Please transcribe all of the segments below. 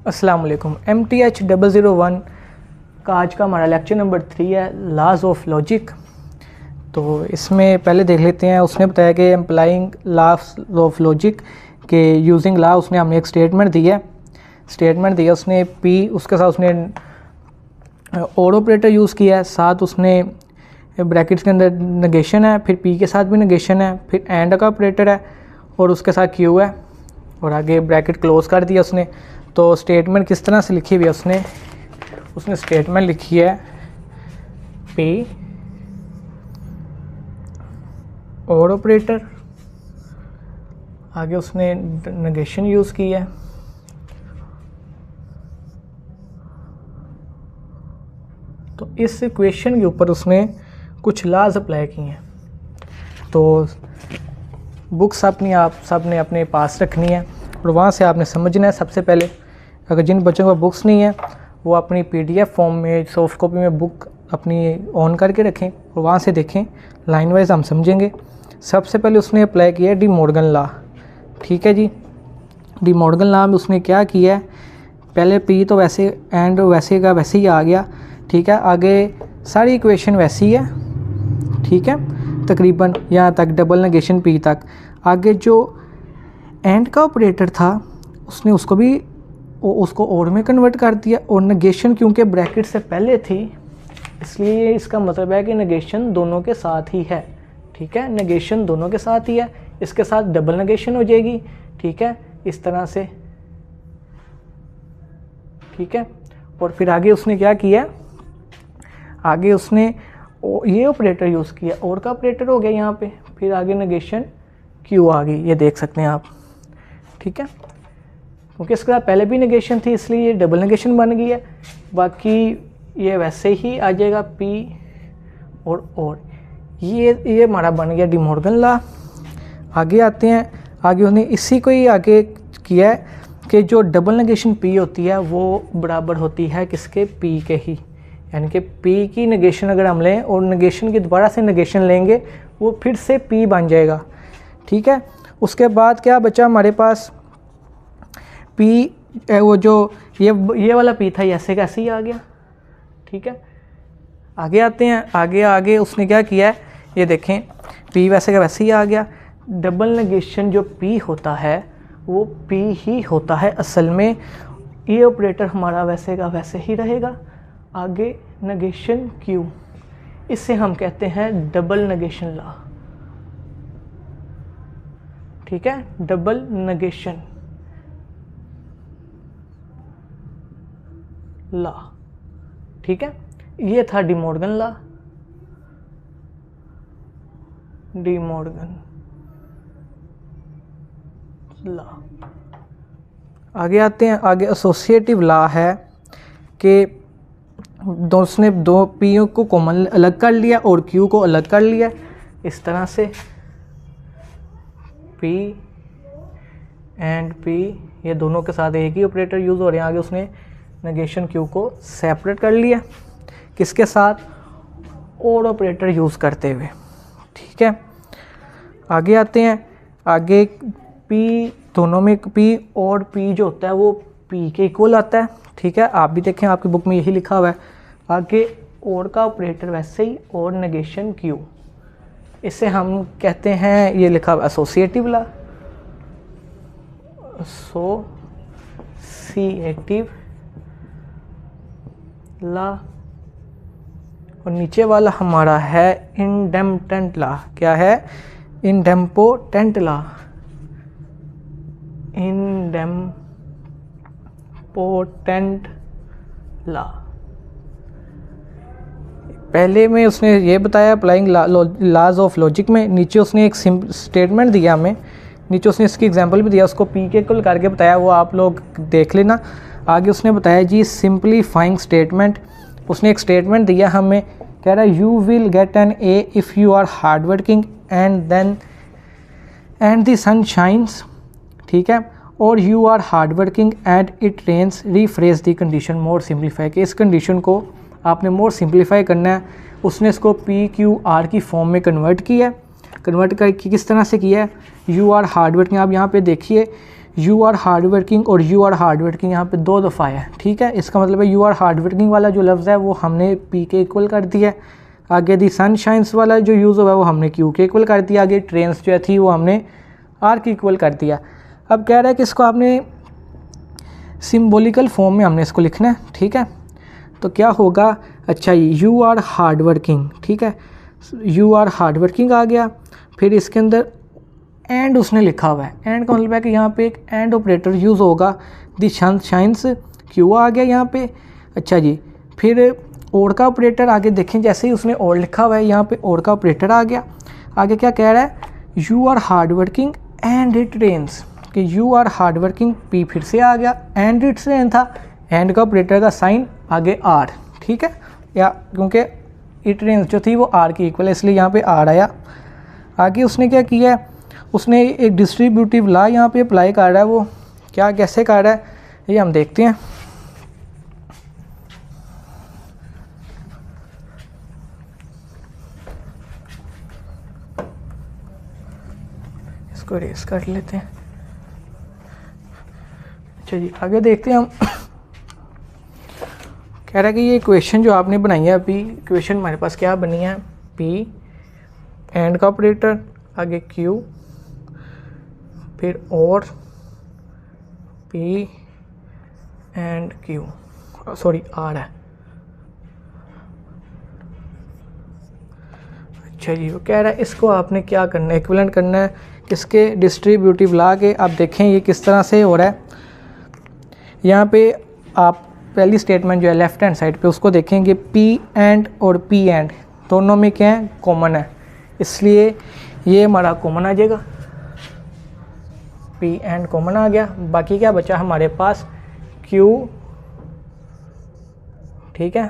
अस्सलाम वालेकुम। MTH001 का आज का हमारा लेक्चर नंबर 3 है, लॉज ऑफ लॉजिक। तो इसमें पहले देख लेते हैं। उसने बताया कि एम्प्लाइंग लॉज ऑफ लॉजिक के यूजिंग लॉ, उसने हमें एक स्टेटमेंट दिया उसने पी, उसके साथ उसने और ऑपरेटर यूज़ किया है, साथ उसने ब्रैकेट्स के अंदर नेगेशन है, फिर पी के साथ भी नेगेशन है, फिर एंड का ऑपरेटर है और उसके साथ क्यू है और आगे ब्रैकेट क्लोज कर दिया उसने। तो स्टेटमेंट किस तरह से लिखी हुई है उसने स्टेटमेंट लिखी है पी और ऑपरेटर, आगे उसने नेगेशन यूज़ की है, तो इस इक्वेशन के ऊपर उसने कुछ लॉज अप्लाई किए हैं। तो बुक्स अपनी आप सब ने अपने पास रखनी है और वहाँ से आपने समझना है। सबसे पहले अगर जिन बच्चों का बुक्स नहीं है वो अपनी PDF फॉर्म में, सॉफ्ट कॉपी में बुक अपनी ऑन करके रखें और वहाँ से देखें, लाइन वाइज हम समझेंगे। सबसे पहले उसने अप्लाई किया डी मॉर्गन लॉ। ठीक है जी, डी मॉर्गन लॉ में उसने क्या किया है, पहले पी तो वैसे एंड वैसे का वैसे ही आ गया। ठीक है, आगे सारी इक्वेशन वैसी है। ठीक है, तकरीबन यहाँ तक डबल नेगेशन पी तक। आगे जो एंड का ऑपरेटर था उसने उसको और में कन्वर्ट कर दिया, और नेगेशन क्योंकि ब्रैकेट से पहले थी इसलिए इसका मतलब है कि नेगेशन दोनों के साथ ही है। ठीक है, नेगेशन दोनों के साथ ही है, इसके साथ डबल नेगेशन हो जाएगी। ठीक है, इस तरह से। ठीक है, और फिर आगे उसने क्या किया, आगे उसने ये ऑपरेटर यूज़ किया, और का ऑपरेटर हो गया यहाँ पे, फिर आगे नेगेशन क्यू आ गई, ये देख सकते हैं आप। ठीक है, क्योंकि इसके बाद पहले भी नेगेशन थी इसलिए ये डबल नेगेशन बन गई है। बाकी ये वैसे ही आ जाएगा पी और ये हमारा बन गया डी मॉर्गन लॉ। आगे आते हैं, आगे उन्हें इसी को ही आगे किया है कि जो डबल नेगेशन पी होती है वो बराबर होती है किसके, पी के ही। यानी कि पी की नेगेशन अगर हम लें और नेगेशन की दोबारा से नेगेशन लेंगे वो फिर से पी बन जाएगा। ठीक है, उसके बाद क्या बचा हमारे पास, पी वो जो ये वाला पी था, ऐसे का ऐसे ही आ गया। ठीक है, आगे आते हैं, आगे उसने क्या किया है, ये देखें, पी वैसे का वैसे ही आ गया। डबल नेगेशन जो पी होता है वो पी ही होता है असल में। ये ऑपरेटर हमारा वैसे का वैसे ही रहेगा। आगे नेगेशन क्यू, इससे हम कहते हैं डबल नेगेशन लॉ। ठीक है, डबल नेगेशन लॉ। ठीक है, ये था De Morgan law, De Morgan law. आगे आते हैं, आगे एसोसिएटिव लॉ है कि उसने दो पी को कॉमन अलग कर लिया और क्यू को अलग कर लिया, इस तरह से पी एंड पी ये दोनों के साथ एक ही ऑपरेटर यूज़ हो रहे हैं। आगे उसने नेगेशन क्यू को सेपरेट कर लिया, किसके साथ, और ऑपरेटर यूज़ करते हुए। ठीक है, आगे आते हैं, आगे पी दोनों में पी और पी जो होता है वो पी के इक्वल आता है। ठीक है, आप भी देखें आपकी बुक में यही लिखा हुआ है। आगे और का ऑपरेटर वैसे ही, और नेगेशन क्यू, इसे हम कहते हैं, ये लिखा हुआ एसोसिएटिव लॉ, एसोसिएटिव लॉ। और नीचे वाला हमारा है इंडेम्पोटेंट लॉ। क्या है, इंडेम्पोटेंट लॉ, इंडेम्पोटेंट लॉ। पहले में उसने ये बताया अप्लाइंग लॉज ऑफ लॉजिक में, नीचे उसने एक स्टेटमेंट दिया हमें, नीचे उसने इसकी एग्जांपल भी दिया, उसको पी के इक्वल करके बताया, वो आप लोग देख लेना। आगे उसने बताया जी सिंपलीफाइंग स्टेटमेंट, उसने एक स्टेटमेंट दिया हमें, कह रहा है you will get an A if you are hard working and the sun shines. ठीक है, और you are hard working and it rains, rephrase the condition more simplify, कि इस कंडीशन को आपने मोर सिंप्लीफाई करना है। उसने इसको पी क्यू आर की फॉर्म में कन्वर्ट किया, कन्वर्ट कर किस तरह से किया है, यू आर हार्ड वर्किंग। आप यहाँ पे देखिए यू आर हार्ड वर्किंग और यू आर हार्ड वर्किंग यहाँ पे 2 दफ़ा है, ठीक है। इसका मतलब है यू आर हार्ड वर्किंग वाला जो लफ्ज़ है वो हमने पी के इक्वल कर दिया है। आगे दी सनशाइंस वाला जो यूज़ हुआ है वो हमने क्यू के इक्वल कर दिया। आगे ट्रेन्स जो थी वो हमने आर के इक्वल कर दिया। अब कह रहा है कि इसको आपने सिम्बोलिकल फॉर्म में हमने इसको लिखना है, ठीक है। तो क्या होगा, अच्छा यू आर हार्ड वर्किंग, ठीक है, यू आर हार्ड वर्किंग आ गया। फिर इसके अंदर एंड उसने लिखा हुआ है, एंड का मतलब है कि यहाँ पे एक एंड ऑपरेटर यूज़ होगा। दी शाइंस क्यू आ गया यहाँ पे। अच्छा जी, फिर और का ऑपरेटर आगे देखें, जैसे ही उसने और लिखा हुआ है यहाँ पे और का ऑपरेटर आ गया। आगे क्या कह रहा है, you are hard working and it rains, कि you are hard working P फिर से आ गया, एंड इट्स रेन था, एंड का ऑपरेटर का साइन आगे आर, ठीक है, या क्योंकि इट रेन्स जो थी वो आर की इक्वल है इसलिए यहाँ पे आर आया। आगे उसने क्या किया है, उसने एक डिस्ट्रीब्यूटिव लॉ यहाँ पे अप्लाई कर रहा है। वो क्या कैसे कर रहा है ये हम देखते हैं। इसको रेस कर लेते हैं। अच्छा जी, आगे देखते हैं हम। कह रहा है कि ये इक्वेशन जो आपने बनाई है, पी इक्वेशन हमारे पास क्या बनी है, पी एंड का ऑपरेटर, आगे क्यू, फिर और P and Q, sorry R है। अच्छा जी, वो कह रहा है इसको आपने क्या करना है, इक्विवेलेंट करना है इसके डिस्ट्रीब्यूटिव लॉ के। आप देखें ये किस तरह से हो रहा है। यहाँ पे आप पहली स्टेटमेंट जो है लेफ्ट हैंड साइड पे उसको देखेंगे, पी एंड और पी एंड दोनों में क्या है, कॉमन है, इसलिए ये हमारा कॉमन आ जाएगा, पी एंड कॉमन आ गया। बाकी क्या बचा हमारे पास, क्यू, ठीक है,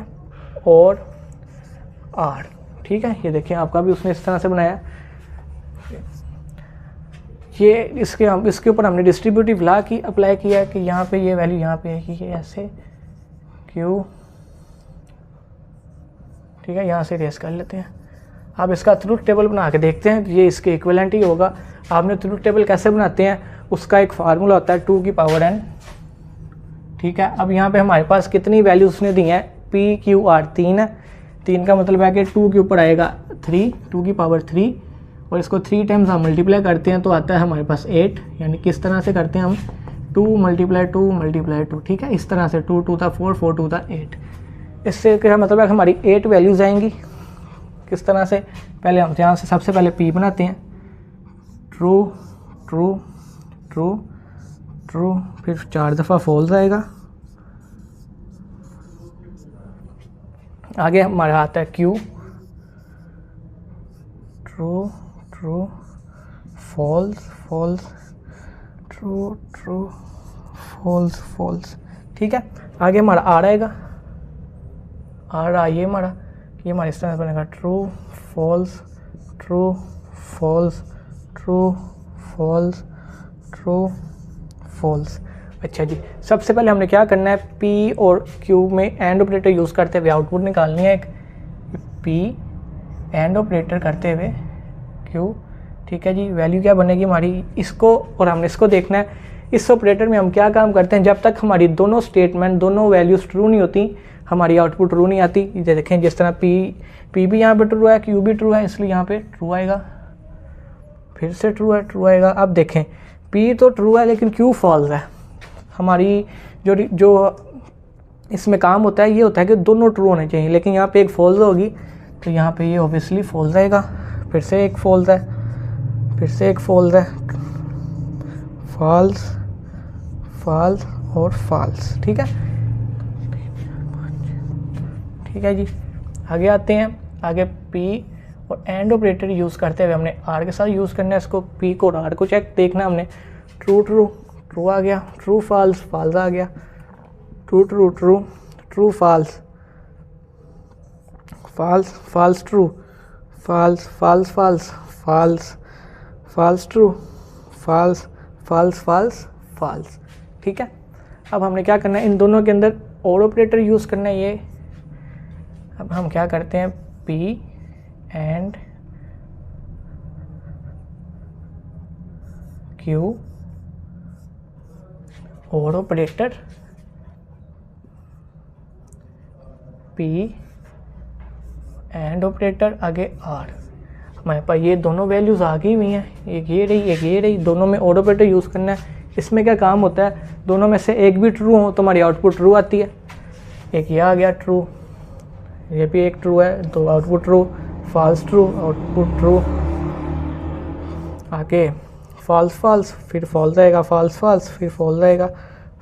और आर, ठीक है। ये देखिए आपका भी उसने इस तरह से बनाया। ये इसके ऊपर हमने डिस्ट्रीब्यूटिव लॉ की अप्लाई किया कि यहाँ पे ये वैल्यू यहाँ पे है कि ये ऐसे क्यू, ठीक है, यहाँ से रेस कर लेते हैं। आप इसका ट्रूथ टेबल बना के देखते हैं, ये इसके इक्विवेलेंट ही होगा। आपने ट्रूथ टेबल कैसे बनाते हैं, उसका एक फार्मूला होता है 2 की पावर n, ठीक है। अब यहाँ पे हमारे पास कितनी वैल्यू उसने दी है, पी क्यू आर 3 है। 3 का मतलब है कि 2 के ऊपर आएगा 3, 2 की पावर 3, और इसको 3 टाइम्स हम मल्टीप्लाई करते हैं तो आता है हमारे पास 8। यानी किस तरह से करते हैं हम, 2 × 2 × 2, ठीक है, इस तरह से 2 2 था 4, 4 2 था 8। इससे क्या मतलब है, हमारी 8 वैल्यूज़ आएंगी। किस तरह से, पहले हम यहाँ से सबसे पहले पी बनाते हैं, ट्रू ट्रू ट्रू ट्रू, फिर 4 दफ़ा फॉल्स आएगा। आगे हमारा आता है Q, true true false false, true true false false, ठीक है। आगे हमारा आर आएगा, आर आइए हमारा, ये हमारे इस तरह से बनेगा, true false true false true false true false. अच्छा जी, सबसे पहले हमने क्या करना है, पी और क्यू में एंड ऑपरेटर यूज़ करते हुए आउटपुट निकालनी है। एक पी एंड ऑपरेटर करते हुए क्यू, ठीक है जी। वैल्यू क्या बनेगी हमारी, इसको और हमने इसको देखना है। इस ऑपरेटर में हम क्या काम करते हैं, जब तक हमारी दोनों स्टेटमेंट दोनों वैल्यूज़ ट्रू नहीं होती हमारी आउटपुट ट्रू नहीं आती। ये देखें, जिस तरह पी भी यहाँ पे ट्रू है, क्यू भी ट्रू है, इसलिए यहाँ पे ट्रू आएगा, फिर से ट्रू है, ट्रू आएगा। अब देखें पी तो ट्रू है लेकिन क्यू फॉल्स है। हमारी जो इसमें काम होता है ये होता है कि दोनों ट्रू होने चाहिए, लेकिन यहाँ पे एक फॉल्स होगी तो यहाँ पे ये ऑब्वियसली फॉल्स आएगा। फिर से एक फॉल्स है, फिर से एक फॉल्स है, फॉल्स फॉल्स और फॉल्स, ठीक है, ठीक है जी। आगे आते हैं, आगे पी और एंड ऑपरेटर यूज़ करते हुए हमने आर के साथ यूज़ करना है इसको। पी को और आर को चेक देखना हमने, ट्रू ट्रू ट्रू आ गया, ट्रू फॉल्स फॉल्स आ गया, true true true true false false false true false false false false false true false false false false, ठीक है। अब हमने क्या करना है, इन दोनों के अंदर और ऑपरेटर यूज़ करना है ये। अब हम क्या करते हैं, पी एंड क्यू और ऑपरेटर P एंड ऑपरेटर आगे R। हमारे पास ये दोनों वैल्यूज़ आ गई हुई हैं, एक ये रही एक ये रही, दोनों में और ऑपरेटर यूज़ करना है। इसमें क्या काम होता है, दोनों में से एक भी ट्रू हो तो हमारी आउटपुट ट्रू आती है। एक ये आ गया ट्रू, ये भी एक ट्रू है तो output true, false true output true, आगे फॉल्स फॉल्स फिर फॉल्स आएगा, फॉल्स फॉल्स फिर फॉल्स आएगा,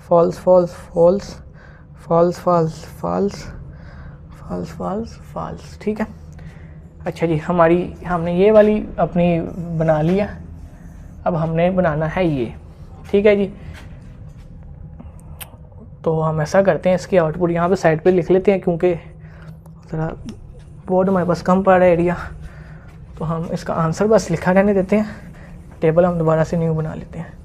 false false false false false false false false false. ठीक है, अच्छा जी, हमने ये वाली अपनी बना लिया, अब हमने बनाना है ये। ठीक है जी, तो हम ऐसा करते हैं, इसकी आउटपुट यहाँ पे साइड पे लिख लेते हैं क्योंकि ज़रा बोर्ड हमारे पास कम पड़ रहा है एरिया, तो हम इसका आंसर बस लिखा रहने देते हैं, टेबल हम दोबारा से न्यू बना लेते हैं।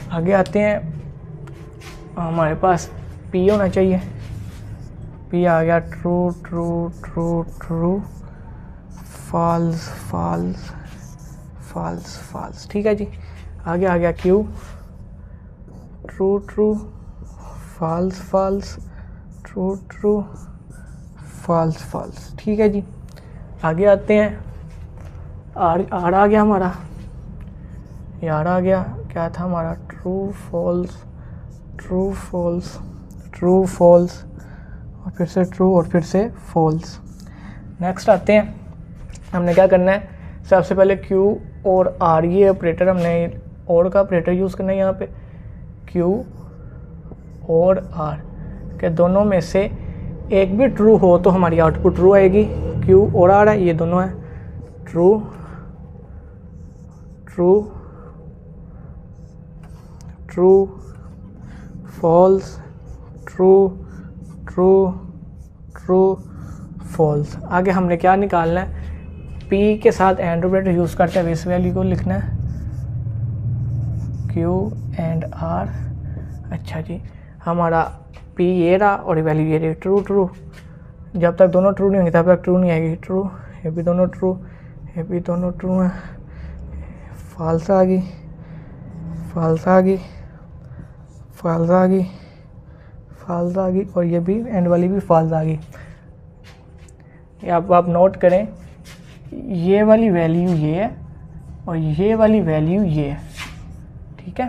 आगे आते हैं, हमारे पास P होना चाहिए, P आ गया true true true true false false false false. ठीक है जी, आगे आ गया Q true true false false true true false false. ठीक है जी, आगे आते हैं, R आ गया हमारा, ये R आ गया, क्या था हमारा true false true false true false और फिर से ट्रू और फिर से फॉल्स। नेक्स्ट आते हैं, हमने क्या करना है, सबसे पहले Q और R ये ऑपरेटर, हमने और का ऑपरेटर यूज़ करना है यहाँ पे, Q और R के दोनों में से एक भी ट्रू हो तो हमारी आउटपुट ट्रू आएगी। Q और R है, ये दोनों है true true true false true true true false. आगे हमने क्या निकालना है, P के साथ एंड ऑपरेटर यूज़ करते हैं, इस वैल्यू को लिखना है Q एंड R। अच्छा जी, हमारा P ये रहा और वैल्यू ये रही ट्रू ट्रू, जब तक दोनों ट्रू नहीं होंगे तब तक ट्रू नहीं आएगी। ट्रू, ये भी दोनों ट्रू, ये भी दोनों ट्रू हैं, फॉल्स आ गई, फॉल्स आ गई, फॉल्स आ गई, फॉल्स आ गई और ये भी एंड वाली भी फॉल्स आ गई। आप नोट करें, ये वाली वैल्यू ये है और ये वाली वैल्यू ये है। ठीक है,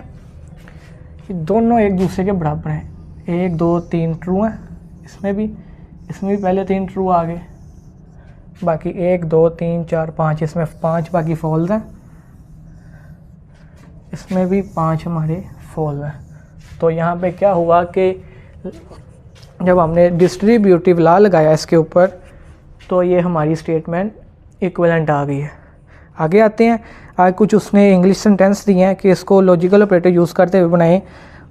ये दोनों एक दूसरे के बराबर हैं, 1 2 3 ट्रू हैं, इसमें भी पहले 3 ट्रू आ गए, बाकी 1 2 3 4 5, इसमें 5 बाकी फॉल्स हैं, इसमें भी 5 हमारे फॉल्स हैं। तो यहाँ पे क्या हुआ कि जब हमने डिस्ट्रीब्यूटिव लॉ लगाया इसके ऊपर तो ये हमारी स्टेटमेंट इक्विवेलेंट आ गई है। आगे आते हैं, आगे कुछ उसने इंग्लिश सेंटेंस दिए हैं कि इसको लॉजिकल ऑपरेटर यूज़ करते हुए बनाएं।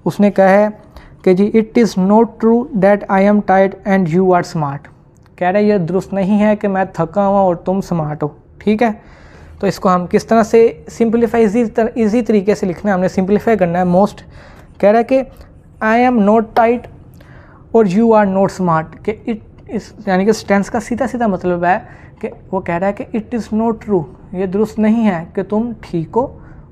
उसने कहा है कि जी it is not true that I am tired and you are smart. कह रहे ये दुरुस्त नहीं है कि मैं थका हुआ और तुम स्मार्ट हो। ठीक है, तो इसको हम किस तरह से सिंपलीफाई ईजी तरीके से लिखना है, हमने सिंपलीफाई करना है मोस्ट। कह रहा है कि आई एम नॉट टाइट और यू आर नॉट स्मार्ट, कि इट इस यानी कि टेंस का सीधा सीधा मतलब है कि वो कह रहा है कि इट इज़ नॉट ट्रू, ये दुरुस्त नहीं है कि तुम ठीक हो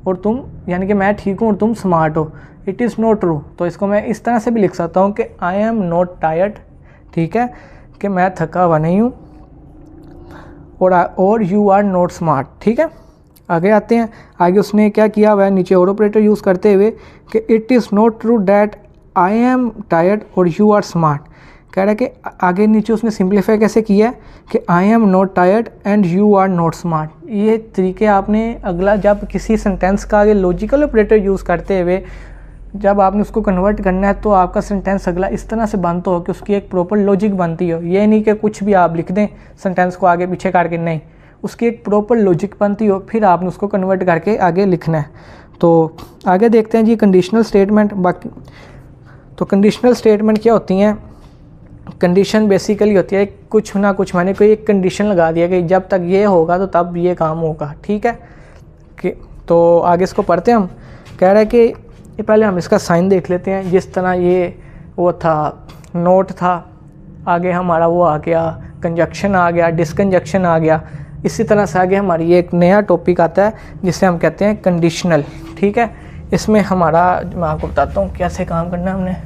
और तुम यानी कि मैं ठीक हूँ और तुम स्मार्ट हो, इट इज़ नॉट ट्रू। तो इसको मैं इस तरह से भी लिख सकता हूँ कि आई एम नॉट टायर्ड, ठीक है, कि मैं थका हुआ नहीं हूँ, और यू आर नॉट स्मार्ट। ठीक है, आगे आते हैं, आगे उसने क्या किया हुआ है नीचे और ऑपरेटर यूज़ करते हुए कि it is not true that I am tired और यू आर स्मार्ट। कह रहा है कि आगे नीचे उसने सिंप्लीफाई कैसे किया है कि I am not tired and you are not smart. ये तरीके आपने अगला जब किसी सेंटेंस का आगे लॉजिकल ऑपरेटर यूज़ करते हुए जब आपने उसको कन्वर्ट करना है तो आपका सेंटेंस अगला इस तरह से बनता हो कि उसकी एक प्रॉपर लॉजिक बनती हो। ये नहीं कि कुछ भी आप लिख दें सेंटेंस को आगे पीछे करके, नहीं, उसकी एक प्रॉपर लॉजिक बनती हो, फिर आपने उसको कन्वर्ट करके आगे लिखना है। तो आगे देखते हैं जी कंडीशनल स्टेटमेंट। बाकी तो कंडीशनल स्टेटमेंट क्या होती हैं, कंडीशन बेसिकली होती है कुछ ना कुछ, मैंने कोई एक कंडीशन लगा दिया कि जब तक ये होगा तो तब ये काम होगा। ठीक है, कि तो आगे इसको पढ़ते हैं हम। कह रहा है कि पहले हम इसका साइन देख लेते हैं। जिस तरह ये वो था, नोट था, आगे हमारा वो आ गया कंजक्शन आ गया, डिसकंजक्शन आ गया। इसी तरह से आगे हमारी एक नया टॉपिक आता है जिसे हम कहते हैं कंडीशनल। ठीक है, इसमें हमारा मैं आपको बताता हूँ कैसे काम करना है हमने।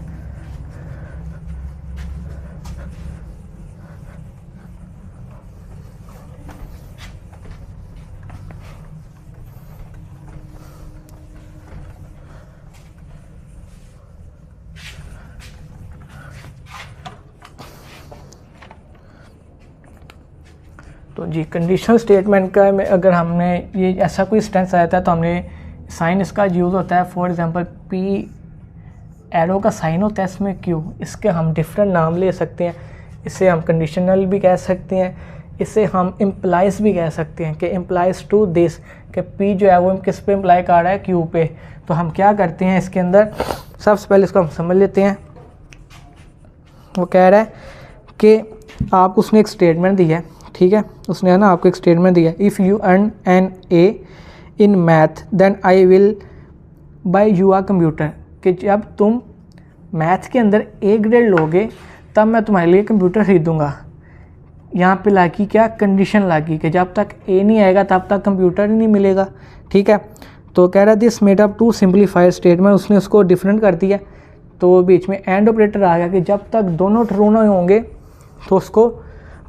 तो जी कंडीशनल स्टेटमेंट का अगर हमने ये ऐसा कोई स्टेंस आया था तो हमने साइन इसका यूज़ होता है। फॉर एग्जांपल पी एरो का साइन होता है इसमें क्यू, इसके हम डिफरेंट नाम ले सकते हैं। इसे हम कंडीशनल भी कह सकते हैं, इसे हम इम्प्लाइज भी कह सकते हैं कि इम्प्लाइज टू दिस, कि पी जो है वो किस पे इम्प्लाई कर रहा है, क्यू पे। तो हम क्या करते हैं इसके अंदर, सबसे पहले इसको हम समझ लेते हैं। वो कह रहा है कि आप उसने एक स्टेटमेंट दिया है, ठीक है, उसने है ना आपको एक स्टेटमेंट दिया है, if you earn an A in math then I will buy you a computer, कि जब तुम मैथ के अंदर ए ग्रेड लोगे तब मैं तुम्हारे लिए कंप्यूटर खरीदूँगा। यहाँ पे लागी क्या, कंडीशन लागी कि जब तक ए नहीं आएगा तब तक कंप्यूटर ही नहीं मिलेगा। ठीक है, तो कह रहा है this made up to simplified statement, उसने उसको डिफरेंट कर दिया। तो बीच में एंड ऑपरेटर आ गया कि जब तक दोनों ट्रू ना होंगे तो उसको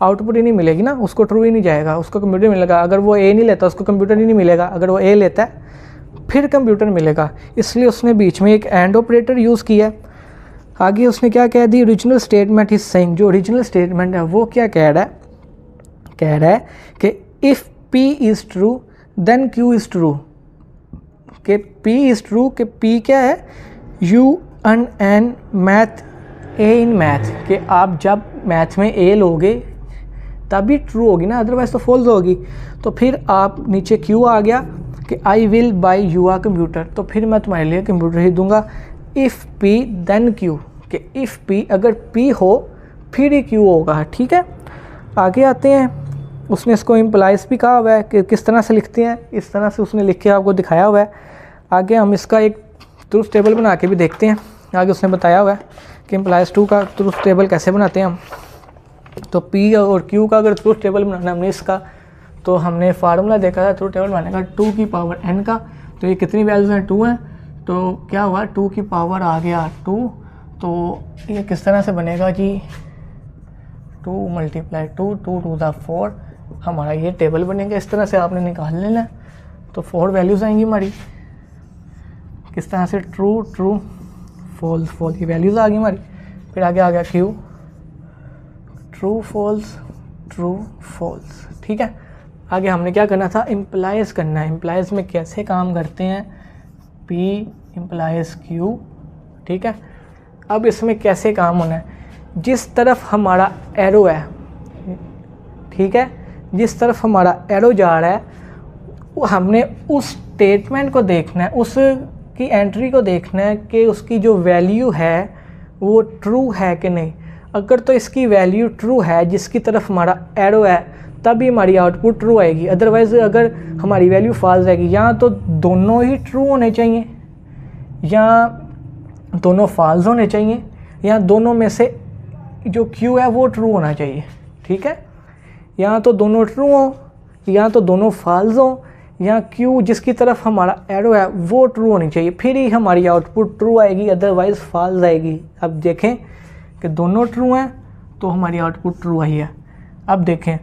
आउटपुट ही नहीं मिलेगी ना, उसको ट्रू ही नहीं जाएगा, उसको कंप्यूटर मिलेगा। अगर वो ए नहीं लेता उसको कंप्यूटर ही नहीं मिलेगा, अगर वो ए लेता है फिर कंप्यूटर मिलेगा। इसलिए उसने बीच में एक एंड ऑपरेटर यूज़ किया। आगे उसने क्या कह दी, ओरिजिनल स्टेटमेंट इज सेइंग, जो ओरिजिनल स्टेटमेंट है वो क्या कह रहा है, कह रहा है कि if P is true then Q is true, कि पी इज़ ट्रू, कि पी क्या है, you earn an math A in math, कि आप जब मैथ में ए लोगे तभी ट्रू होगी ना, अदरवाइज तो फॉल्स होगी। तो फिर आप नीचे क्यू आ गया कि I will buy you a computer, तो फिर मैं तुम्हारे लिए कंप्यूटर ही दूंगा। इफ़ पी देन क्यू, कि इफ़ पी, अगर पी हो फिर ही क्यू होगा। ठीक है, आगे आते हैं। उसने इसको इम्प्लाइज भी कहा हुआ है कि किस तरह से लिखते हैं, इस तरह से उसने लिख के आपको दिखाया हुआ है। आगे हम इसका एक ट्रूथ टेबल बना के भी देखते हैं। आगे उसने बताया हुआ है कि इम्प्लाइज टू का ट्रूथ टेबल कैसे बनाते हैं हम। तो P और Q का अगर ट्रूथ टेबल बनाना हमने इसका, तो हमने फार्मूला देखा था ट्रूथ टेबल बनाने का 2 की पावर n का। तो ये कितनी वैल्यूज़ हैं, 2 हैं, तो क्या हुआ 2 की पावर आ गया 2। तो ये किस तरह से बनेगा जी, 2 मल्टीप्लाई 2, 2 टू द 4, हमारा ये टेबल बनेगा। इस तरह से आपने निकाल लेना। तो 4 वैल्यूज़ आएंगी हमारी, किस तरह से, ट्रू ट्रू फॉल्स फॉल्स, ये वैल्यूज़ आ गई हमारी। फिर आगे आ गया Q, true false true false. ठीक है, आगे हमने क्या करना था, इम्प्लाइज करना है। इम्प्लाइज में कैसे काम करते हैं, P इम्प्लाइज Q। ठीक है, अब इसमें कैसे काम होना है, जिस तरफ हमारा एरो है, ठीक है, जिस तरफ हमारा एरो जा रहा है वो हमने उस स्टेटमेंट को देखना है, उसकी एंट्री को देखना है कि उसकी जो वैल्यू है वो ट्रू है कि नहीं। अगर तो इसकी वैल्यू ट्रू है, जिसकी तरफ हमारा एरो है, तभी हमारी आउटपुट ट्रू आएगी। अदरवाइज़ अगर हमारी वैल्यू फॉल्स आएगी, या तो दोनों ही ट्रू होने चाहिए या दोनों फॉल्स होने चाहिए, या दोनों में से जो Q है वो ट्रू होना चाहिए। ठीक है, या तो दोनों ट्रू हो या तो दोनों फॉल्स हो, या Q जिसकी तरफ हमारा एरो है वो ट्रू होनी चाहिए, फिर ही हमारी आउटपुट ट्रू आएगी, अदरवाइज़ फॉल्स आएगी। अब देखें कि दोनों ट्रू हैं तो हमारी आउटपुट ट्रू आई है। अब देखें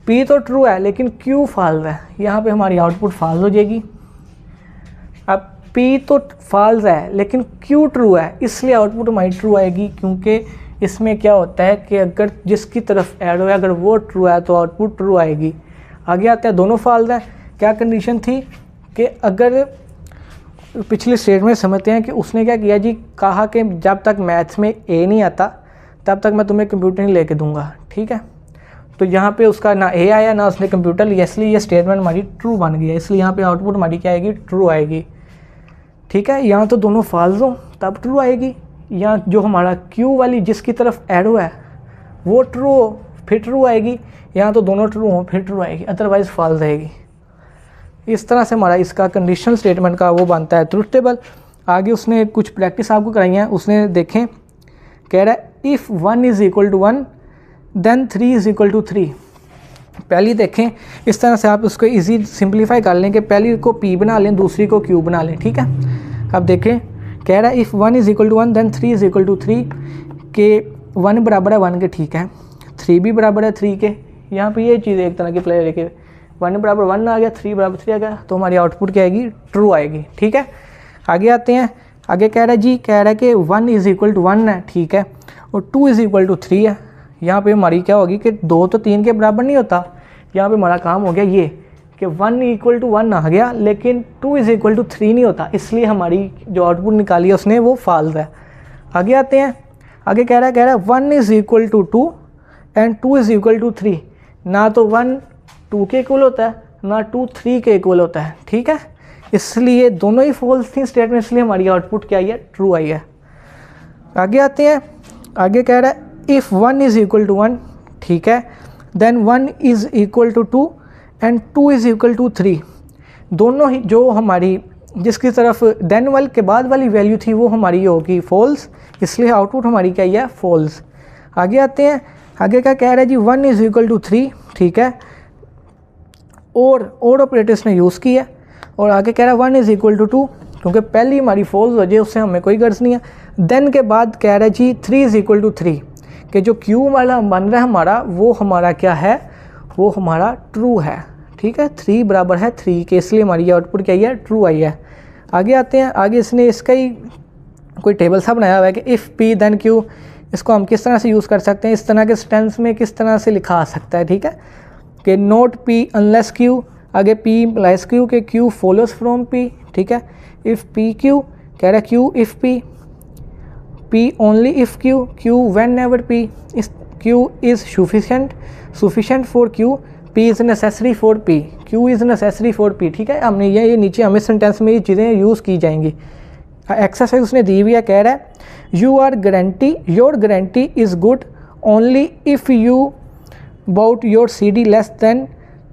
P तो ट्रू है लेकिन Q फॉल्स है, यहाँ पे हमारी आउटपुट फॉल्स हो जाएगी। अब P तो फॉल्स है लेकिन Q ट्रू है, इसलिए आउटपुट हमारी ट्रू आएगी, क्योंकि इसमें क्या होता है कि अगर जिसकी तरफ एरो है अगर वो ट्रू है तो आउटपुट ट्रू आएगी। आगे आते हैं, दोनों फॉल्स हैं। क्या कंडीशन थी कि अगर पिछले स्टेटमेंट समझते हैं कि उसने क्या किया जी, कहा कि जब तक मैथ्स में ए नहीं आता तब तक मैं तुम्हें कंप्यूटर नहीं लेके दूंगा। ठीक है, तो यहाँ पे उसका ना ए आया ना उसने कंप्यूटर लिया, इसलिए ये स्टेटमेंट हमारी ट्रू बन गई है, इसलिए यहाँ पे आउटपुट हमारी क्या आएगी, ट्रू आएगी। ठीक है, यहाँ तो दोनों फॉल्स हो तब ट्रू आएगी, या जो हमारा Q वाली जिसकी तरफ एरो है वो ट्रू हो फिर ट्रू आएगी, या तो दोनों ट्रू हो फिर ट्रू आएगी, अदरवाइज़ फॉल्स आएगी। इस तरह से हमारा इसका कंडीशनल स्टेटमेंट का वो बनता है ट्रूथ टेबल। आगे उसने कुछ प्रैक्टिस आपको कराई है। उसने देखें, कह रहा है if 1 is equal to 1 then 3 is equal to 3। पहली देखें, इस तरह से आप उसको इजी सिंप्लीफाई कर लें कि पहली को p बना लें, दूसरी को q बना लें, ठीक है। अब देखें, कह रहा है if 1 is equal to 1 then 3 is equal to 3 के 1 बराबर है 1 के, ठीक है, 3 भी बराबर है 3 के। यहाँ पे ये चीज़ एक तरह की प्ले लेके 1 बराबर 1 आ गया, 3 बराबर 3 आ गया, तो हमारी आउटपुट क्या आएगी, ट्रू आएगी, ठीक है। आगे आते हैं, आगे कह रहा है जी, कह रहा है कि 1 इज़ इक्वल टू 1 है, ठीक है, और 2 इज़ इक्वल टू 3 है। यहाँ पे हमारी क्या होगी कि 2 तो 3 के बराबर नहीं होता। यहाँ पे हमारा काम हो गया ये कि 1 इक्वल टू 1 आ गया, लेकिन 2 इज़ इक्वल टू 3 नहीं होता, इसलिए हमारी जो आउटपुट निकाली है उसने वो फॉल्स है। आगे आते हैं, आगे कह रहा है 1 is equal to 2 and 2 is equal to 3। ना तो 1 2 के इक्वल होता है, ना 2 3 के इक्वल होता है, ठीक है, इसलिए दोनों ही फॉल्स थी स्टेटमेंट, इसलिए हमारी आउटपुट क्या आई है, ट्रू आई है। आगे आते हैं, आगे कह रहा है इफ़ 1 इज़ इक्वल टू 1, ठीक है, then 1 is equal to 2 and 2 is equal to 3। दोनों ही जो हमारी जिसकी तरफ देन वाले के बाद वाली वैल्यू थी वो हमारी होगी फॉल्स, इसलिए आउटपुट हमारी क्या है, फॉल्स। आगे आते हैं, आगे क्या कह रहा है जी, 1 इज़ इक्वल टू 3, ठीक है, और ऑपरेटर्स ने यूज़ किया, और आगे कह रहा है 1 इज़ इक्वल टू 2, क्योंकि पहली हमारी फॉल्स हो जाए उससे हमें कोई गर्ज नहीं है। देन के बाद कह रहा है जी 3 इज़ इक्वल टू 3, कि जो क्यू वाला बन रहा है हमारा, वो हमारा क्या है, वो हमारा ट्रू है, ठीक है, 3 बराबर है 3 के, इसलिए हमारी आउटपुट क्या है, ट्रू आई है। आगे आते हैं, आगे इसने इसका ही कोई टेबल सा बनाया हुआ है कि इफ़ पी देन क्यू, इसको हम किस तरह से यूज़ कर सकते हैं, इस तरह के सेंटेंस में किस तरह से लिखा आ सकता है, ठीक है, कि नॉट पी अनलेस क्यू, आगे पी इम्प्लाइज क्यू, के क्यू फॉलोज फ्रॉम पी, ठीक है, इफ़ पी क्यू, कह रहा है Q if P, P only if Q, Q whenever P, इस Q is sufficient for Q, P is necessary for P, Q is necessary for P, ठीक है। हमने ये नीचे हमें सेंटेंस में ये चीज़ें यूज़ की जाएंगी। एक्सरसाइज उसने दी हुई है, कह रहा है your guarantee is good only if you bought your CD less than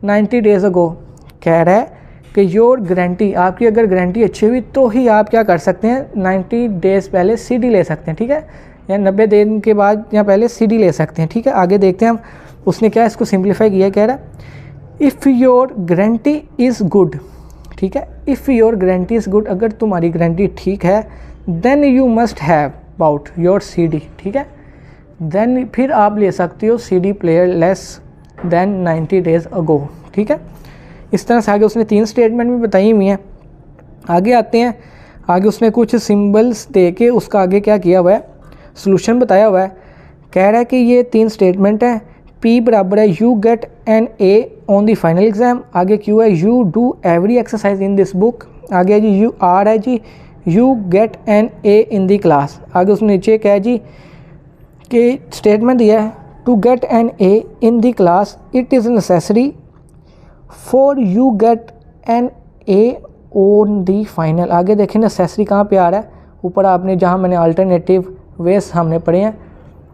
90 days ago. कह रहा है कि योर गारंटी, आपकी अगर गारंटी अच्छी हुई तो ही आप क्या कर सकते हैं, 90 डेज़ पहले CD ले सकते हैं, ठीक है, या 90 दिन के बाद या पहले CD ले सकते हैं, ठीक है। आगे देखते हैं हम, उसने क्या इसको सिंप्लीफाई किया, कह रहा है if your guarantee is good, ठीक है, if your guarantee is good, अगर तुम्हारी गारंटी ठीक है, then you must have about your CD, ठीक है, देन फिर आप ले सकते हो CD player less than 90 days अगो, ठीक है। इस तरह से आगे उसने 3 स्टेटमेंट भी बताई हुई हैं। आगे आते हैं, आगे उसने कुछ सिंबल्स दे के उसका आगे क्या किया हुआ है, सॉल्यूशन बताया हुआ है। कह रहा है कि ये 3 स्टेटमेंट हैं, P बराबर है you get an A on the final exam, आगे Q है you do every exercise in this book, आगे जी यू R है जी you get an A in the class. आगे उसने नीचे क्या है जी कि स्टेटमेंट दिया है to get an A in the class it is necessary for you get an A on the final. आगे देखें नेसेसरी कहाँ पे आ रहा है, ऊपर आपने जहाँ मैंने अल्टरनेटिव वेस हमने पढ़े हैं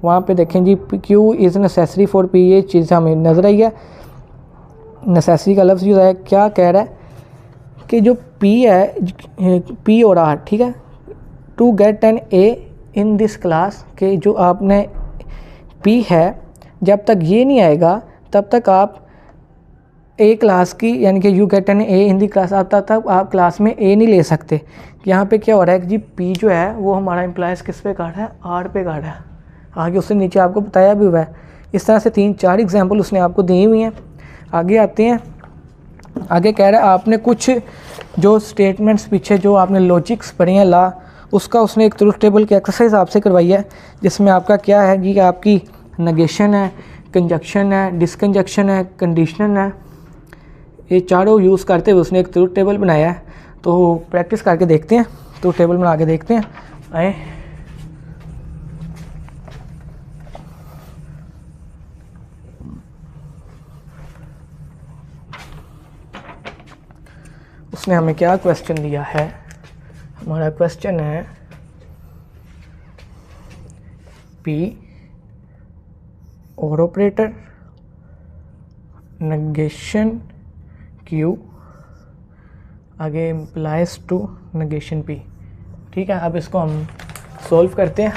वहाँ पे देखें G Q is necessary for P, ये चीज़ हमें नज़र आई है, नेसेसरी का लफ्ज़ यूज़ है। क्या कह रहा है कि जो P है, P और R, ठीक है, to get an A in this class, के जो आपने P है जब तक ये नहीं आएगा तब तक आप A क्लास की, यानी कि you get an A in the class, आप तब आप क्लास में A नहीं ले सकते। यहाँ पे क्या हो रहा है कि जी P जो है वो हमारा इम्प्लाइज किस पे काट है, R पे काट है। आगे उसने नीचे आपको बताया भी हुआ है। इस तरह से 3-4 एग्जाम्पल उसने आपको दी हुई हैं। आगे आते हैं, आगे कह रहा है आपने कुछ जो स्टेटमेंट्स पीछे जो आपने लॉजिक्स पढ़े हैं ला, उसका उसने एक ट्रुथ टेबल की एक्सरसाइज आपसे करवाई है, जिसमें आपका क्या है जी, आपकी नेगेशन है, कंजक्शन है, डिसकंजक्शन है, कंडीशनल है, ये चारों यूज़ करते हुए उसने एक ट्रुथ टेबल बनाया है। तो प्रैक्टिस करके देखते हैं, ट्रुथ टेबल बना के देखते हैं। आए उसने हमें क्या क्वेश्चन दिया है, हमारा क्वेश्चन है P और ऑपरेटर, नेगेशन Q, आगे इम्प्लाइज टू नेगेशन P, ठीक है। अब इसको हम सॉल्व करते हैं।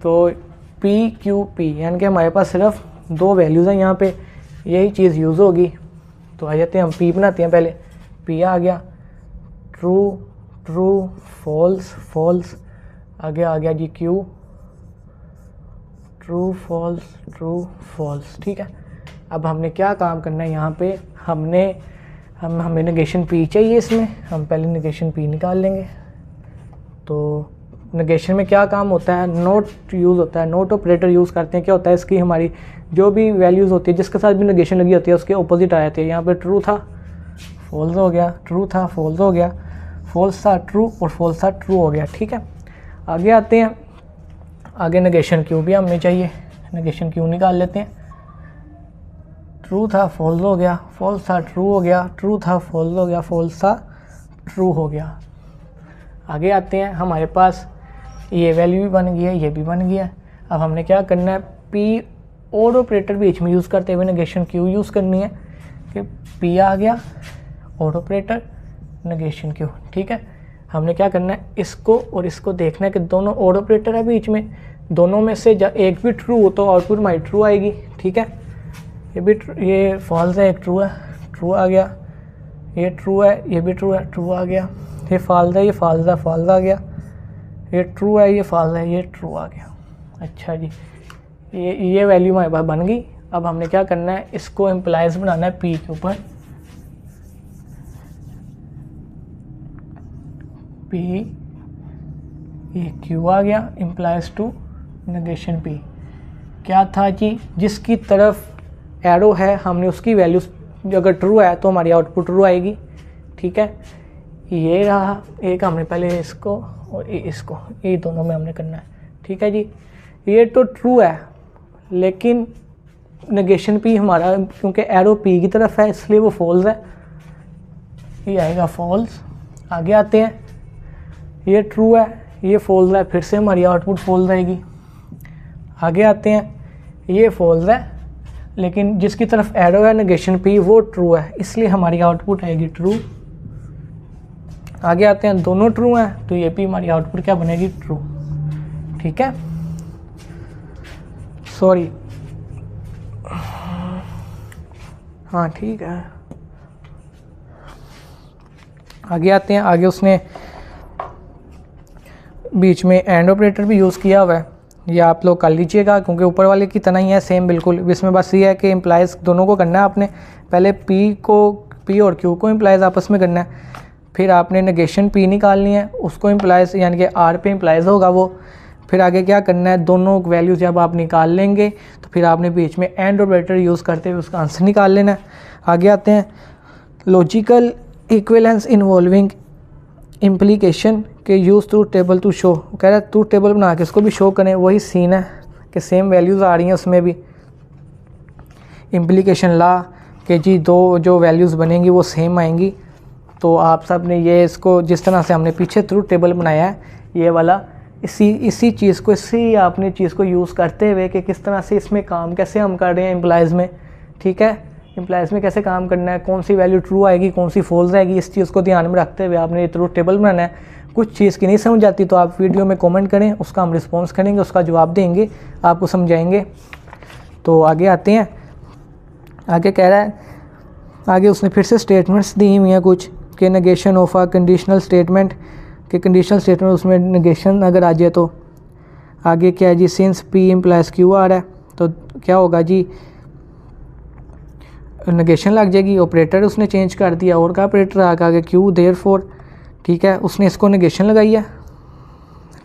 तो पी क्यू पी, यानी कि हमारे पास सिर्फ दो वैल्यूज़ हैं यहाँ पे, यही चीज़ यूज़ होगी। तो आ जाते हैं, हम पी बनाते हैं पहले, पी आ गया, ट्रू ट्रू फॉल्स फॉल्स, आगे आ गया जी क्यू, ट्रू फॉल्स। ठीक है, अब हमने क्या काम करना है यहाँ पे, हमें नेगेशन पी चाहिए इसमें, हम पहले नेगेशन पी निकाल लेंगे। तो नेगेशन में क्या काम होता है, नोट यूज़ होता है, नोट ऑपरेटर यूज़ करते हैं। क्या होता है, इसकी हमारी जो भी वैल्यूज़ होती है जिसके साथ भी नेगेशन लगी होती है उसके ऑपोजिट आ जाती है। यहाँ पे ट्रू था फॉल्स हो गया, ट्रू था फॉल्स हो गया, फॉल्स था ट्रू और फॉल्स था ट्रू हो गया। ठीक है, आगे आते हैं, आगे नेगेशन क्यू भी हमें चाहिए, नेगेशन क्यू निकाल लेते हैं। ट्रू था फॉल्स हो गया, फॉल्स था ट्रू हो गया, ट्रू था फॉल्स हो गया, फॉल्स था ट्रू हो गया। आगे आते हैं, हमारे पास ये वैल्यू भी बन गई है, ये भी बन गया। अब हमने क्या करना है, पी और ऑपरेटर बीच में यूज़ करते हुए नेगेशन क्यू यूज़ करनी है कि पी आ गया और ऑपरेटर नेगेशन क्यू। ठीक है, हमने क्या करना है, इसको और इसको देखना है कि दोनों और ऑपरेटर है बीच में, दोनों में से एक भी ट्रू हो तो आउटपुट हमारी ट्रू आएगी। ठीक है, ये फॉल्स है, एक ट्रू है, ट्रू आ गया, ये ट्रू है, ये भी ट्रू है, ट्रू आ गया, ये फॉल्स है, ये फॉल्स है, फॉल्स आ गया, ये ट्रू है, ये फॉल्स है, ये ट्रू आ गया। अच्छा जी, ये वैल्यू हमारे पास बन गई। अब हमने क्या करना है, इसको एम्प्लाइज बनाना है पी के ऊपर, पी, ये क्यू आ गया, एम्प्लाइज टू नेगेशन पी। क्या था जी, जिसकी तरफ एरो है हमने उसकी वैल्यू अगर ट्रू है तो हमारी आउटपुट ट्रू आएगी। ठीक है, ये रहा एक, हमने पहले इसको और इसको, ये दोनों में हमने करना है। ठीक है जी, ये तो ट्रू है लेकिन नेगेशन पी हमारा क्योंकि एरो पी की तरफ है इसलिए वो फॉल्स है, ये आएगा फॉल्स। आगे आते हैं, ये ट्रू है, ये फॉल्स है, फिर से हमारी आउटपुट फॉल्स आएगी। आगे आते हैं, ये फॉल्स है लेकिन जिसकी तरफ एरो है नेगेशन पी वो ट्रू है, इसलिए हमारी आउटपुट आएगी ट्रू। आगे आते हैं, दोनों ट्रू हैं तो ये भी हमारी आउटपुट क्या बनेगी, ट्रू। ठीक है, सॉरी, हाँ ठीक है। आगे आते हैं, आगे उसने बीच में एंड ऑपरेटर भी यूज़ किया हुआ है, ये आप लोग कर लीजिएगा क्योंकि ऊपर वाले की तरह ही है सेम बिल्कुल। इसमें बस ये है कि एम्प्लाइज दोनों को करना है आपने, पहले पी और क्यू को एम्प्लाइज आपस में करना है, फिर आपने नेगेशन पी निकालनी है, उसको एम्प्लाइज यानी कि आर पे एम्प्लाइज होगा वो। फिर आगे क्या करना है, दोनों वैल्यूज जब आप निकाल लेंगे तो फिर आपने बीच में एंड ऑपरेटर यूज़ करते हुए उसका आंसर निकाल लेना है। आगे आते हैं, लॉजिकल इक्विवेलेंस इन्वॉल्विंग इम्प्लीकेशन के use truth table to show. कह रहा है ट्रूथ टेबल बना के इसको भी शो करें, वही सीन है कि सेम वैल्यूज़ आ रही हैं उसमें भी, इम्प्लीकेशन ला कि जी दो जो वैल्यूज़ बनेंगी वो सेम आएंगी। तो आप सब ने ये इसको जिस तरह से हमने पीछे ट्रूथ टेबल बनाया है ये वाला, इसी चीज़ को, इसी आपने चीज़ को यूज़ करते हुए कि किस तरह से इसमें काम कैसे हम कर रहे हैं एम्प्लाइज़ में। ठीक है, एम्प्लाइज़ में कैसे काम करना है, कौन सी वैल्यू ट्रू आएगी कौन सी फॉल्स आएगी, इस चीज़ को ध्यान में रखते हुए आपने ये ट्रूथ टेबल बनाना है। कुछ चीज़ की नहीं समझ आती तो आप वीडियो में कमेंट करें, उसका हम रिस्पॉन्स करेंगे, उसका जवाब देंगे, आपको समझाएंगे। तो आगे आते हैं, आगे कह रहा है, आगे उसने फिर से स्टेटमेंट्स दी हुई हैं कुछ कि negation of a conditional statement, कि कंडीशनल स्टेटमेंट उसमें नेगेशन अगर आ जाए तो आगे क्या है जी, सिंस पी इम्प्लाइज क्यू आ रहा है तो क्या होगा जी, नेगेशन लग जाएगी। ऑपरेटर उसने चेंज कर दिया और का ऑपरेटर आगे क्यू देयरफॉर। ठीक है, उसने इसको नेगेशन लगाई है।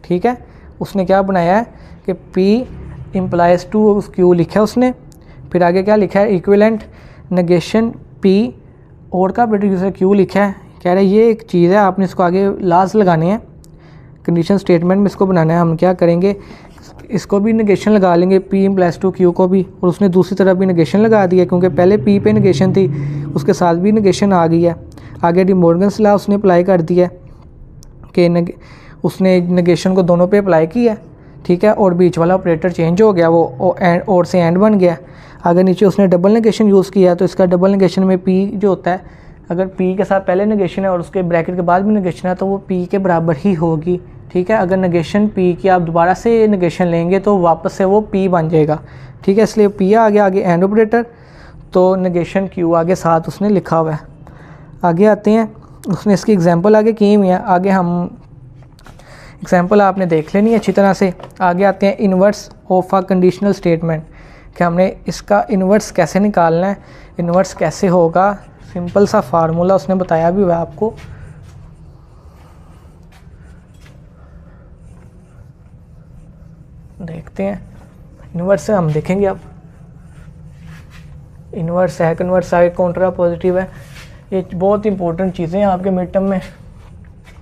ठीक है, उसने क्या बनाया है कि पी इम्प्लाइज टू क्यू लिखा है उसने, फिर आगे क्या लिखा है, इक्विवेलेंट नेगेशन पी और का ऑपरेटर यूज़र क्यू लिखा है। कह रहे हैं ये एक चीज़ है, आपने इसको आगे लास्ट लगाने हैं, कंडीशन स्टेटमेंट में इसको बनाना है। हम क्या करेंगे, इसको भी नेगेशन लगा लेंगे पी इम्प्लाइज टू क्यू को भी, और उसने दूसरी तरफ भी नेगेशन लगा दिया क्योंकि पहले पी पे नेगेशन थी, उसके साथ भी नेगेशन आ गई है। आगे डी मॉर्गन्स लॉ उसने अप्लाई कर दिया कि उसने नेगेशन को दोनों पे अप्लाई किया। ठीक है, और बीच वाला ऑपरेटर चेंज हो गया, वो और से एंड बन गया। अगर नीचे उसने डबल नेगेशन यूज़ किया तो इसका डबल नेगेशन में पी जो होता है, अगर पी के साथ पहले नेगेशन है और उसके ब्रैकेट के बाद भी नेगेशन है तो वो पी के बराबर ही होगी, ठीक है। अगर नेगेशन पी की आप दोबारा से नेगेशन लेंगे तो वापस से वो पी बन जाएगा, ठीक है। इसलिए पी आ गया आगे एंड ऑपरेटर, तो नेगेशन क्यू आगे साथ उसने लिखा हुआ है। आगे आते हैं, उसने इसकी एग्जांपल आगे की हुई है, आगे हम एग्जांपल आपने देख लेनी है अच्छी तरह से। आगे आते हैं inverse of a conditional statement, कि हमने इसका इन्वर्स कैसे निकालना है, इन्वर्स कैसे होगा, सिंपल सा फार्मूला उसने बताया भी हुआ है आपको। देखते हैं इन्वर्स से हम देखेंगे। अब इन्वर्स है, कन्वर्स है, काउंटर पॉजिटिव है, ये बहुत इंपॉर्टेंट चीज़ें हैं आपके मिड टर्म में।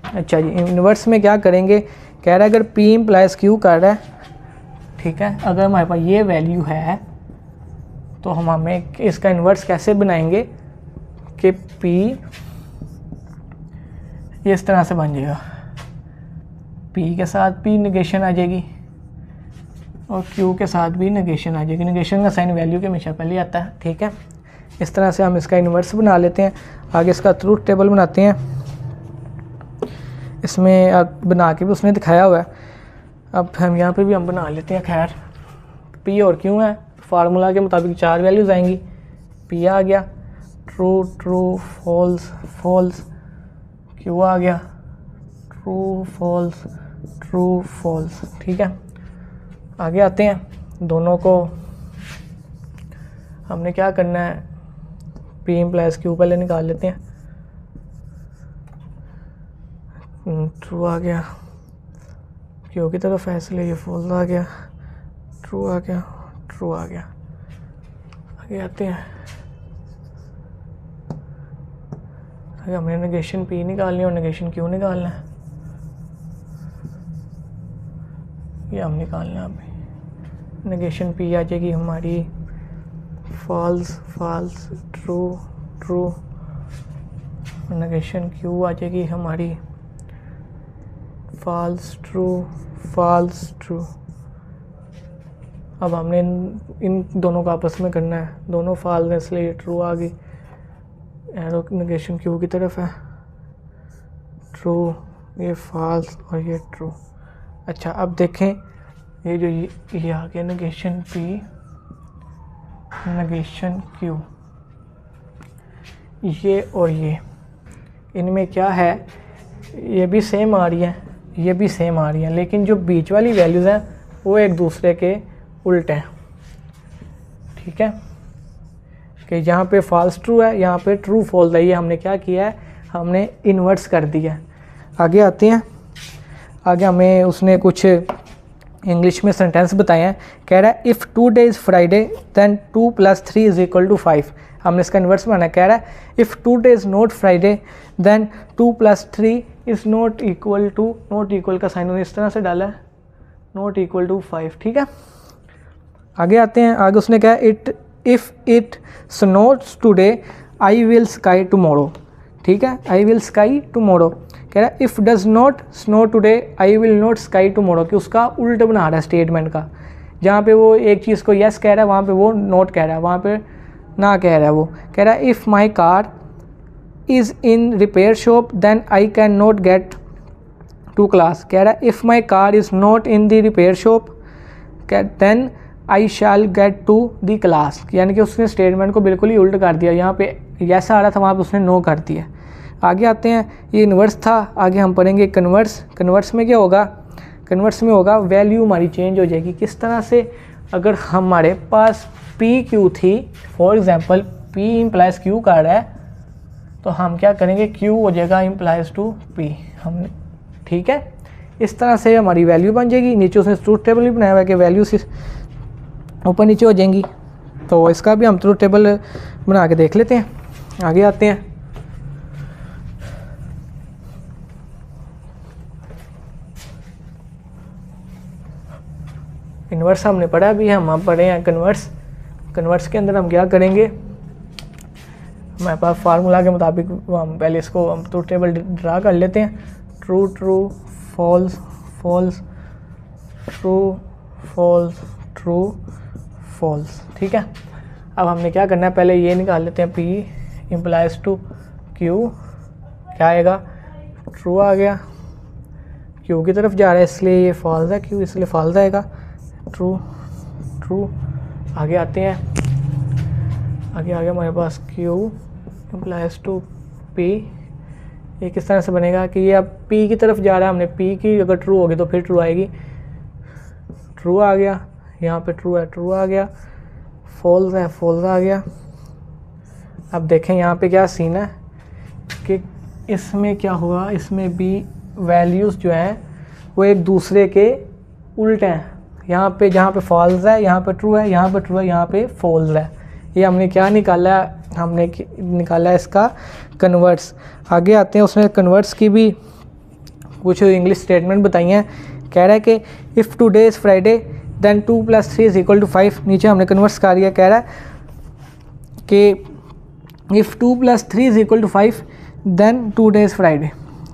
अच्छा जी, इन्वर्स में क्या करेंगे, कह रहा है अगर P इम्प्लाइज Q कर रहा है, ठीक है, अगर हमारे पास ये वैल्यू है तो हमें इसका इन्वर्स कैसे बनाएंगे कि P इस तरह से बन जाएगा, P के साथ P नेगेशन आ जाएगी और Q के साथ भी नेगेशन आ जाएगी। नेगेशन का साइन वैल्यू के हमेशा पहले आता है, ठीक है। इस तरह से हम इसका इन्वर्स बना लेते हैं। आगे इसका ट्रूथ टेबल बनाते हैं, इसमें बना के भी उसने दिखाया हुआ है। अब हम यहाँ पे भी हम बना लेते हैं। खैर P और Q है, फार्मूला के मुताबिक 4 वैल्यूज़ आएंगी। P आ गया, true true false false, Q आ गया, ट्रू फॉल्स ट्रू फॉल्स, ठीक है। आगे आते हैं, दोनों को हमने क्या करना है, P इम्प्लाइज Q पहले निकाल लेते हैं। ट्रू आ गया, Q की तरफ है इसलिए ये फॉल्स आ गया, ट्रू आ गया, ट्रू आ गया। आगे आते हैं, आगे हमने नेगेशन P निकालनी है और नेगेशन Q निकालना है, ये हम निकालना है। अभी नेगेशन P आ जाएगी हमारी false false true true, negation Q आ जाएगी हमारी फॉल्स ट्रू फॉल्स ट्रू। अब हमने इन दोनों को आपस में करना है, दोनों फॉल्स है इसलिए ये ट्रू आ गई, एरो नेगेशन Q की तरफ है, ट्रू, ये फॉल्स और ये ट्रू। अच्छा अब देखें, ये जो ये आ गया नेगेशन P नेगेशन Q, ये और ये इनमें क्या है, ये भी सेम आ रही है, ये भी सेम आ रही है, लेकिन जो बीच वाली वैल्यूज़ हैं वो एक दूसरे के उल्टे हैं, ठीक है। कि यहाँ पे फॉल्स ट्रू है, यहाँ पे ट्रू फॉल्स है, ये हमने क्या किया है, हमने इन्वर्स कर दिया है। आगे आते हैं, आगे हमें उसने कुछ इंग्लिश में सेंटेंस बताए हैं। कह रहा है इफ़ 2 days फ्राइडे देन 2 + 3 = 5। हमने इसका इन्वर्स बनाना है। कह रहा है if 2 days not Friday then 2 + 3 is not equal to, not equal का साइन इस तरह से डाला है, नॉट इक्वल टू 5, ठीक है। आगे आते हैं, आगे उसने कहा if it snows today I will ski tomorrow, ठीक है, आई विल स्काई टुमारो। कह रहा है if does not snow today I will not ski tomorrow, कि उसका उल्ट बना रहा है स्टेटमेंट का। जहाँ पे वो एक चीज़ को यस कह रहा है वहाँ पे वो नॉट कह रहा है, वहाँ पे ना कह रहा है। वो कह रहा है if my car is in repair shop then I can not get to class. कह रहा है if my car is not in the repair shop then I shall get to the class. यानी कि उसने स्टेटमेंट को बिल्कुल ही उल्ट कर दिया, यहाँ पे यस आ रहा था वहाँ पे उसने नो कर दिया। आगे आते हैं, ये इन्वर्स था, आगे हम पढ़ेंगे कन्वर्स। कन्वर्स में क्या होगा, कन्वर्स में होगा वैल्यू हमारी चेंज हो जाएगी। किस तरह से, अगर हमारे पास पी क्यू थी, for example P implies Q कर रहा है, तो हम क्या करेंगे, क्यू हो जाएगा इम्प्लाइज टू पी, हम, ठीक है। इस तरह से हमारी वैल्यू बन जाएगी। नीचे उसने ट्रूथ टेबल भी बनाया हुआ है कि वैल्यू ऊपर नीचे हो जाएंगी, तो इसका भी हम ट्रूथ टेबल बना के देख लेते हैं। आगे आते हैं, इन्वर्स हमने पढ़ा भी है, हम पढ़े हैं कन्वर्स। कन्वर्स के अंदर हम क्या करेंगे, हमारे पास फार्मूला के मुताबिक हम पहले इसको हम ट्रूथ टेबल ड्रा कर लेते हैं। True true false false true false true false, ठीक है। अब हमने क्या करना है, पहले ये निकाल लेते हैं, P इम्प्लाइज टू Q, क्या आएगा, ट्रू आ गया, क्यू की तरफ जा रहा है इसलिए ये फॉल्स है, क्यू इसलिए फॉल्स आएगा। True true. आगे आते हैं, आगे हमारे पास क्यू इम्प्लाइज टू पी। ये किस तरह से बनेगा कि ये अब पी की तरफ जा रहा है, हमने पी की अगर ट्रू होगी तो फिर ट्रू आएगी। ट्रू आ गया, यहाँ पे ट्रू है, ट्रू आ गया। फॉल्स है, फॉल्स आ गया। अब देखें यहाँ पे क्या सीन है कि इसमें क्या हुआ, इसमें भी वैल्यूज़ जो हैं वो एक दूसरे के उल्टे हैं। यहाँ पे जहाँ पे फॉल्स है यहाँ पे ट्रू है, यहाँ पे ट्रू है यहाँ पे फॉल्स है। ये हमने क्या निकाला है, हमने निकाला है इसका कन्वर्ट्स। आगे आते हैं, उसने कन्वर्ट्स की भी कुछ इंग्लिश स्टेटमेंट बताई हैं। कह रहा है कि if today is Friday then 2 + 3 = 5। नीचे हमने कन्वर्ट्स कर दिया। कह रहा है कि if 2 + 3 = 5 then today is Friday.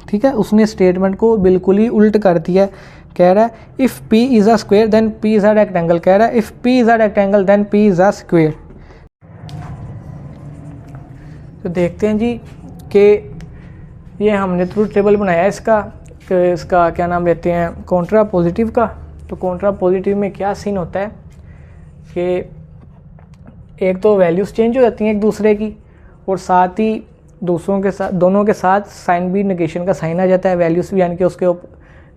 ठीक है, उसने स्टेटमेंट को बिल्कुल ही उल्ट कर दिया। कह रहा है if P is a square then P is a rectangle. कह रहा है if P is a rectangle then P is a square. तो देखते हैं जी कि ये हमने ट्रूथ टेबल बनाया इसका क्या नाम लेते हैं, कॉन्ट्रा पॉजिटिव का। तो कॉन्ट्रा पॉजिटिव में क्या सीन होता है कि एक तो वैल्यूज़ चेंज हो जाती हैं एक दूसरे की, और साथ ही दोनों के साथ साइन भी नेगेशन का साइन आ जाता है। वैल्यूज़ भी यानी कि उसके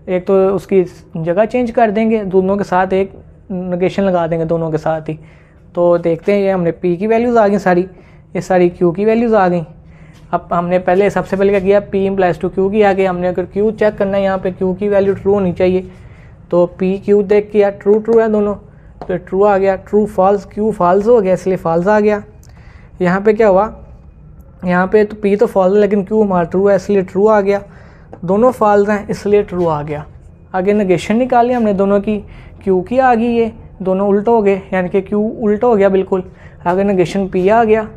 एक तो उसकी जगह चेंज कर देंगे, दोनों के साथ एक नेगेशन लगा देंगे दोनों के साथ ही। तो देखते हैं, ये हमने पी की वैल्यूज़ आ गई सारी, ये सारी क्यू की वैल्यूज़ आ गई। अब हमने सबसे पहले क्या किया, पी इम्प्लाइज टू क्यू की आगे हमने अगर क्यू चेक करना है, यहाँ पे क्यू की वैल्यू ट्रू होनी चाहिए। तो पी क्यू देख किया, ट्रू ट्रू है दोनों, तो ट्रू आ गया। ट्रू फॉल्स, क्यू फॉल्स हो गया इसलिए फॉल्स आ गया। यहाँ पे क्या हुआ, यहाँ पे तो पी तो फॉल्स लेकिन क्यू हमारा ट्रू है इसलिए ट्रू आ गया। दोनों फॉल्स हैं इसलिए ट्रू आ गया। आगे नेगेशन निकाली हमने दोनों की, क्यू की आ गई, ये दोनों उल्टा हो गए यानी कि क्यू उल्टा हो गया बिल्कुल। आगे नेगेशन पी आ गया।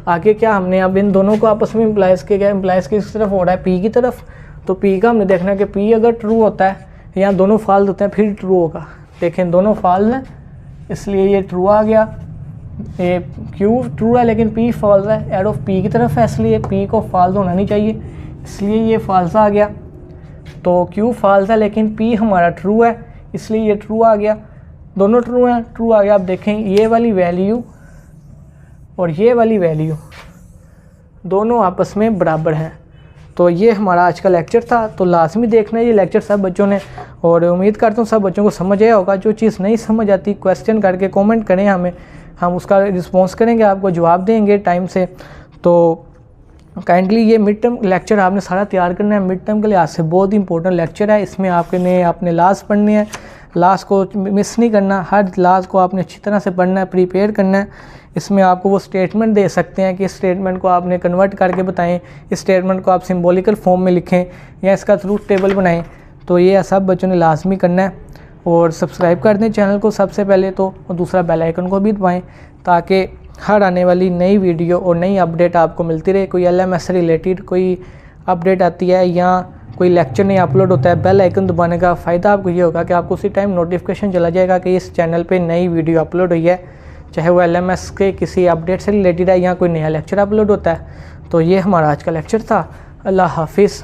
आगे क्या हमने अब इन दोनों को आपस में इम्प्लाइज किया, इम्प्लाइज किस तरफ हो रहा है, पी की तरफ। तो पी का हमने देखना है कि पी अगर ट्रू होता है, यहाँ दोनों फॉल्स होते हैं फिर ट्रू होगा। देखें दोनों फॉल्स हैं इसलिए ये ट्रू आ गया। ये क्यू ट्रू है लेकिन पी फॉल्स है, एड ऑफ पी की तरफ है इसलिए पी को फॉल्स होना नहीं चाहिए इसलिए ये फॉल्स आ गया। तो क्यू फॉल्स है लेकिन पी हमारा ट्रू है इसलिए ये ट्रू आ गया। दोनों ट्रू हैं, ट्रू आ गया। आप देखें ये वाली वैल्यू और ये वाली वैल्यू दोनों आपस में बराबर हैं। तो ये हमारा आज का लेक्चर था। तो लाजमी देखना है ये लेक्चर सब बच्चों ने, और उम्मीद करता हूँ सब बच्चों को समझ आया होगा। जो चीज़ नहीं समझ आती क्वेश्चन करके कमेंट करें हमें, हम उसका रिस्पॉन्स करेंगे, आपको जवाब देंगे टाइम से। तो काइंडली ये मिड टर्म लेक्चर आपने सारा तैयार करना है। मिड टर्म के लिहाज से बहुत इंपॉर्टेंट लेक्चर है। इसमें आपने लास्ट पढ़नी है, लास्ट को मिस नहीं करना, हर लास्ट को आपने अच्छी तरह से पढ़ना है, प्रिपेयर करना है। इसमें आपको वो स्टेटमेंट दे सकते हैं कि इस स्टेटमेंट को आपने कन्वर्ट करके बताएं, इस स्टेटमेंट को आप सिंबॉलिकल फॉर्म में लिखें या इसका ट्रूथ टेबल बनाएं। तो ये सब बच्चों ने लाजमी करना है। और सब्सक्राइब कर दें चैनल को सबसे पहले तो, और दूसरा बेल आइकन को भी दबाएं ताकि हर आने वाली नई वीडियो और नई अपडेट आपको मिलती रहे। कोई LMS से रिलेटेड कोई अपडेट आती है या कोई लेक्चर नहीं अपलोड होता है, बेल आइकन दबाने का फ़ायदा आपको ये होगा कि आपको उसी टाइम नोटिफिकेशन चला जाएगा कि इस चैनल पे नई वीडियो अपलोड हुई है, चाहे वो LMS के किसी अपडेट से रिलेटेड है या कोई नया लेक्चर अपलोड होता है। तो ये हमारा आज का लेक्चर था। अल्लाह हाफिज़।